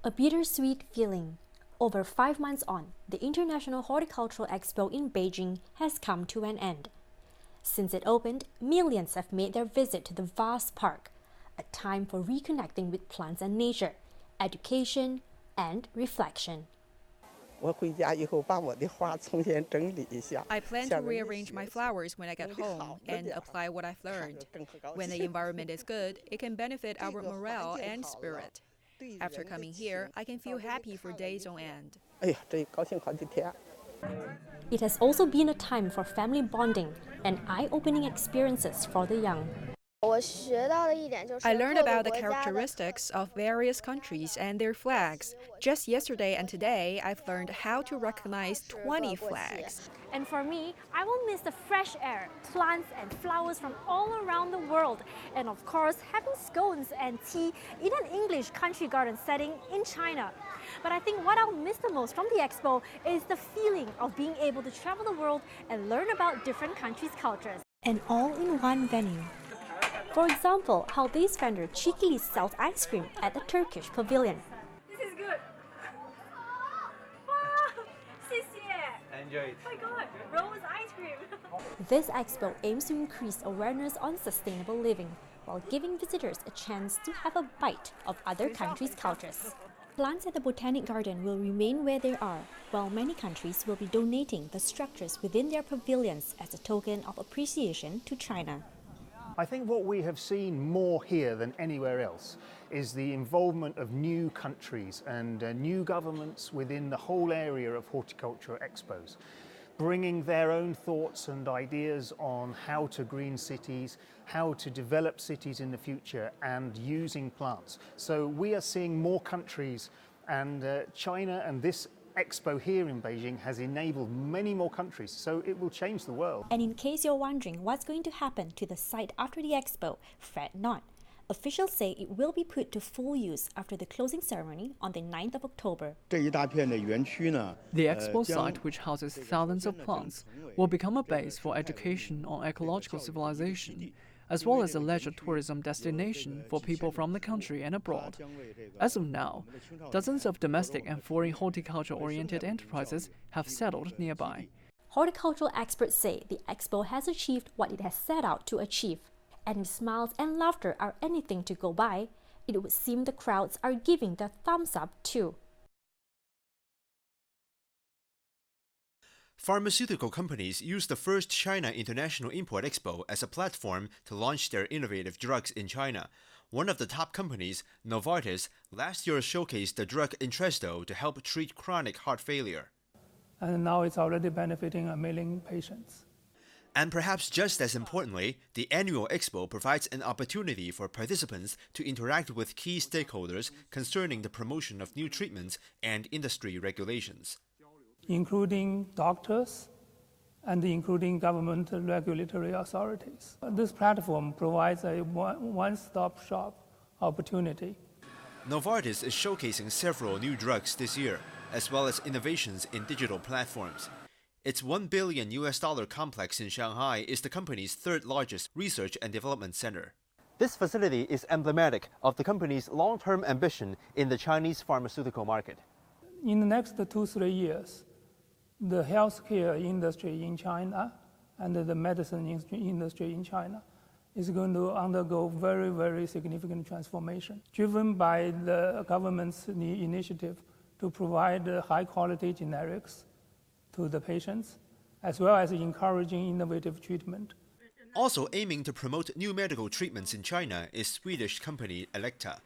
A bittersweet feeling. Over 5 months on, the International Horticultural Expo in Beijing has come to an end. Since it opened, millions have made their visit to the vast park, a time for reconnecting with plants and nature, education, and reflection. I plan to rearrange my flowers when I get home and apply what I've learned. When the environment is good, it can benefit our morale and spirit. After coming here, I can feel happy for days on end. It has also been a time for family bonding and eye-opening experiences for the young. I learned about the characteristics of various countries and their flags. Just yesterday and today, I've learned how to recognize 20 flags. And for me, I will miss the fresh air, plants and flowers from all around the world, and of course, having scones and tea in an English country garden setting in China. But I think what I'll miss the most from the expo is the feeling of being able to travel the world and learn about different countries' cultures. And all in one venue. For example, how this vendor cheekily sells ice cream at the Turkish pavilion. This is good. Enjoy it. Oh my god, rose ice cream. This expo aims to increase awareness on sustainable living while giving visitors a chance to have a bite of other countries' cultures. Plants at the Botanic Garden will remain where they are, while many countries will be donating the structures within their pavilions as a token of appreciation to China. I think what we have seen more here than anywhere else is the involvement of new countries and new governments within the whole area of horticulture expos, bringing their own thoughts and ideas on how to green cities, how to develop cities in the future, and using plants. So we are seeing more countries, and China and this Expo here in Beijing has enabled many more countries, so it will change the world. And in case you're wondering what's going to happen to the site after the expo, fret not. Officials say it will be put to full use after the closing ceremony on the 9th of October. The expo site, which houses thousands of plants, will become a base for education on ecological civilization, as well as a leisure tourism destination for people from the country and abroad. As of now, dozens of domestic and foreign horticulture-oriented enterprises have settled nearby. Horticultural experts say the expo has achieved what it has set out to achieve. And if smiles and laughter are anything to go by, it would seem the crowds are giving the thumbs up too. Pharmaceutical companies use the first China International Import Expo as a platform to launch their innovative drugs in China. One of the top companies, Novartis, last year showcased the drug Entresto to help treat chronic heart failure. And now it's already benefiting 1 million patients. And perhaps just as importantly, the annual expo provides an opportunity for participants to interact with key stakeholders concerning the promotion of new treatments and industry regulations, including doctors and including government regulatory authorities. This platform provides a one-stop shop opportunity. Novartis is showcasing several new drugs this year, as well as innovations in digital platforms. Its $1 billion complex in Shanghai is the company's third largest research and development center. This facility is emblematic of the company's long-term ambition in the Chinese pharmaceutical market. In the next 2-3 years, the healthcare industry in China and the medicine industry in China is going to undergo very, very significant transformation, driven by the government's initiative to provide high-quality generics to the patients, as well as encouraging innovative treatment. Also aiming to promote new medical treatments in China is Swedish company Elekta.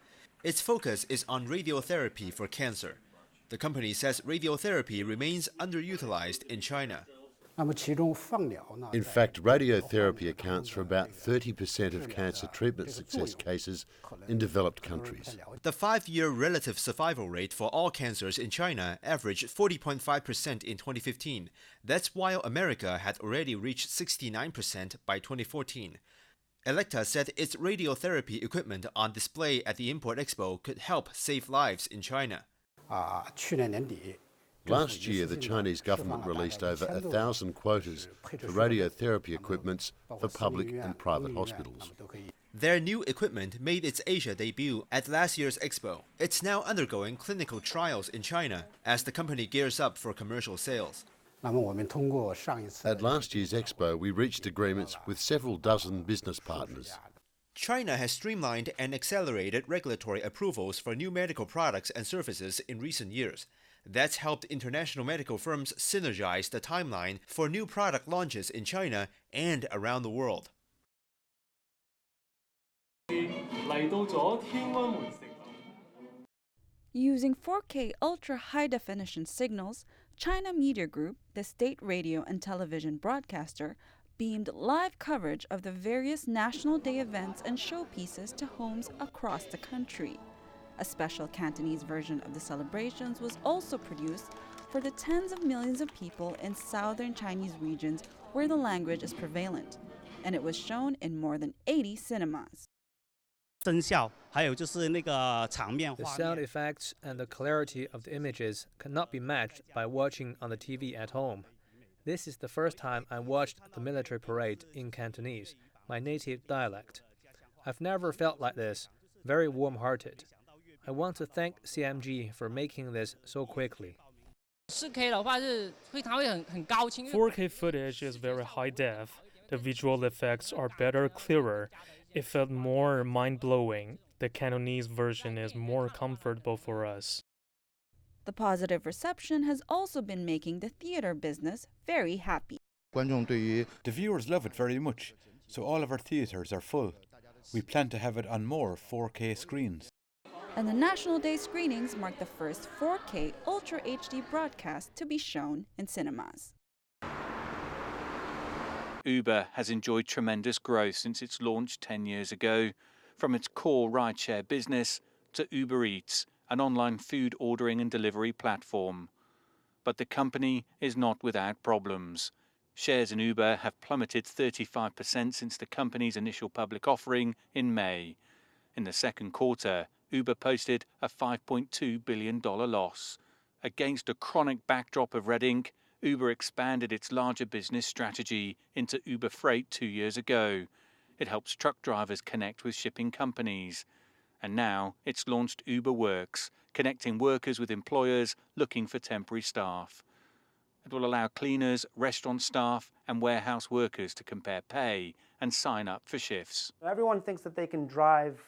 Its focus is on radiotherapy for cancer. The company says radiotherapy remains underutilized in China. In fact, radiotherapy accounts for about 30% of cancer treatment success cases in developed countries. The 5-year relative survival rate for all cancers in China averaged 40.5% in 2015. That's while America had already reached 69% by 2014. Elekta said its radiotherapy equipment on display at the Import Expo could help save lives in China. Last year, the Chinese government released over 1,000 quotas for radiotherapy equipment for public and private hospitals. Their new equipment made its Asia debut at last year's expo. It's now undergoing clinical trials in China as the company gears up for commercial sales. At last year's expo, we reached agreements with several dozen business partners. China has streamlined and accelerated regulatory approvals for new medical products and services in recent years. That's helped international medical firms synergize the timeline for new product launches in China and around the world. Using 4K ultra high-definition signals, China Media Group, the state radio and television broadcaster, beamed live coverage of the various National Day events and showpieces to homes across the country. A special Cantonese version of the celebrations was also produced for the tens of millions of people in southern Chinese regions where the language is prevalent, and it was shown in more than 80 cinemas. The sound effects and the clarity of the images cannot be matched by watching on the TV at home. This is the first time I watched the military parade in Cantonese, my native dialect. I've never felt like this, very warm-hearted. I want to thank CMG for making this so quickly. 4K footage is very high def. The visual effects are better, clearer. It felt more mind-blowing. The Cantonese version is more comfortable for us. The positive reception has also been making the theater business very happy. The viewers love it very much, so all of our theatres are full. We plan to have it on more 4K screens. And the National Day screenings mark the first 4K Ultra HD broadcast to be shown in cinemas. Uber has enjoyed tremendous growth since its launch 10 years ago, from its core rideshare business to Uber Eats, an online food ordering and delivery platform. But the company is not without problems. Shares in Uber have plummeted 35% since the company's initial public offering in May. In the second quarter, Uber posted a $5.2 billion loss. Against a chronic backdrop of red ink, Uber expanded its larger business strategy into Uber Freight 2 years ago. It helps truck drivers connect with shipping companies. And now it's launched Uber Works, connecting workers with employers looking for temporary staff. It will allow cleaners, restaurant staff and warehouse workers to compare pay and sign up for shifts. Everyone thinks that they can drive,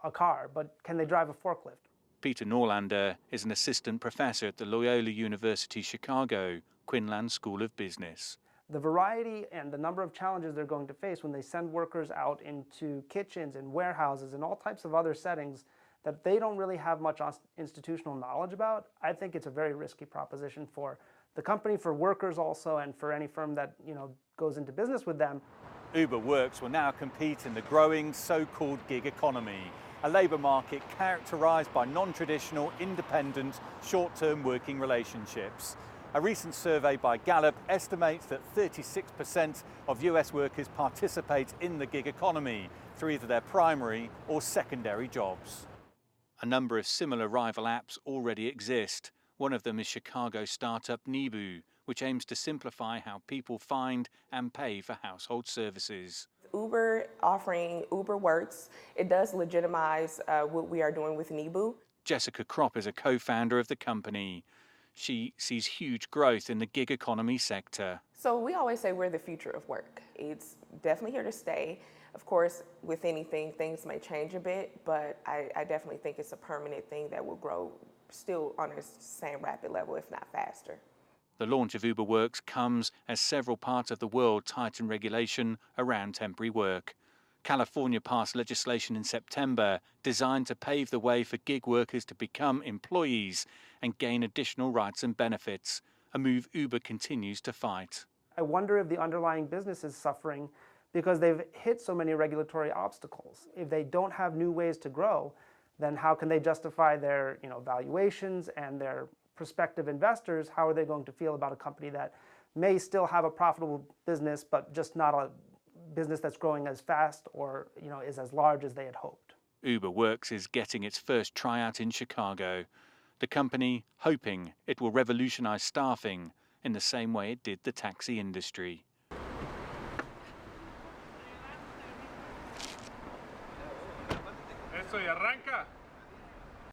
a car, but can they drive a forklift? Peter Norlander is an assistant professor at the Loyola University Chicago Quinlan School of Business. The variety and the number of challenges they're going to face when they send workers out into kitchens and warehouses and all types of other settings that they don't really have much institutional knowledge about, I think it's a very risky proposition for the company, for workers also, and for any firm that goes into business with them. Uber Works will now compete in the growing so-called gig economy, a labour market characterised by non-traditional, independent, short-term working relationships. A recent survey by Gallup estimates that 36% of US workers participate in the gig economy through either their primary or secondary jobs. A number of similar rival apps already exist. One of them is Chicago startup Nibu, which aims to simplify how people find and pay for household services. Uber offering Uber Works, it does legitimize what we are doing with Nibu. Jessica Kropp is a co-founder of the company. She sees huge growth in the gig economy sector. So we always say we're the future of work. It's definitely here to stay. Of course, with anything, things may change a bit, but I definitely think it's a permanent thing that will grow still on the same rapid level, if not faster. The launch of Uber Works comes as several parts of the world tighten regulation around temporary work. California passed legislation in September designed to pave the way for gig workers to become employees and gain additional rights and benefits, a move Uber continues to fight. I wonder if the underlying business is suffering because they've hit so many regulatory obstacles. If they don't have new ways to grow, then how can they justify their valuations and their prospective investors? How are they going to feel about a company that may still have a profitable business, but just not a business that's growing as fast or is as large as they had hoped? Uber Works is getting its first tryout in Chicago. The company hoping it will revolutionize staffing in the same way it did the taxi industry. Eso y arranca.